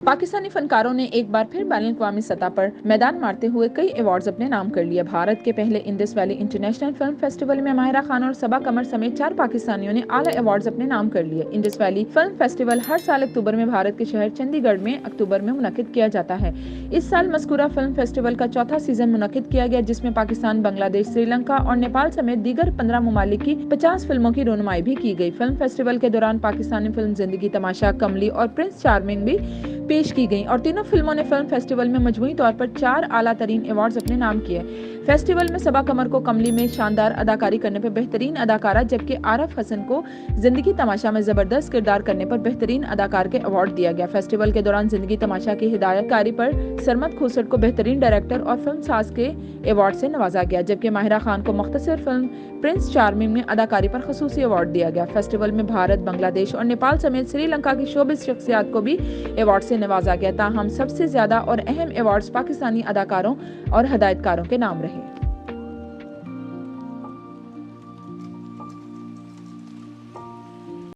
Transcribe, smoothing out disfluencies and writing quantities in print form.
पाकिस्तानी फनकारों ने एक बार फिर बैनुल अक़वामी सतह पर मैदान मारते हुए कई अवार्ड्स अपने नाम कर लिए। भारत के पहले Indus valley international film festival में माहिरा खान और सबा कमर समेत 4 पाकिस्तानियों ने आला अवार्ड्स अपने नाम कर लिए। इंडस वैली फिल्म फेस्टिवल हर साल अक्टूबर में भारत के शहर चंडीगढ़ में अक्टूबर में मुनक्किद किया जाता है। इस साल मस्कूरा फिल्म फेस्टिवल का चौथा सीजन मुनक्किद किया गया, जिसमें पाकिस्तान, बांग्लादेश, श्रीलंका और नेपाल समेत दीगर 15 ममालिक की 50 फिल्मों की रोनुमाई भी की गई। फिल्म फेस्टिवल के दौरान पाकिस्तानी फिल्म जिंदगी तमाशा, कमली और प्रिंस चार्मिंग भी पेश की गई और तीनों फिल्मों ने फिल्म फेस्टिवल में मजमूई तौर पर 4 आला तरीन अवार्ड्स अपने नाम किए। फेस्टिवल में सबा कमर को कमली में शानदार अदाकारी करने पर बेहतरीन अदाकारा, जबकि आरफ हसन को जिंदगी तमाशा में जबरदस्त किरदार करने पर बेहतरीन अदाकार के अवार्ड दिया गया। फेस्टिवल के दौरान जिंदगी तमाशा की हिदायतकारी पर सरमद खुसट को बेहतरीन डायरेक्टर और फिल्म साज के अवार्ड से नवाजा गया, जबकि माहिरा खान को मुख्तसर फिल्म प्रिंस चार्मिंग में अदाकारी पर खसूसी अवार्ड दिया गया। फेस्टिवल में भारत, बांग्लादेश और नेपाल समेत श्रीलंका की शोबिस शख्सियात को भी अवार्ड से नवाजा गया। ताहम सबसे ज्यादा और अहम अवार्ड्स पाकिस्तानी अदाकारों और हदायतकारों के नाम रहे।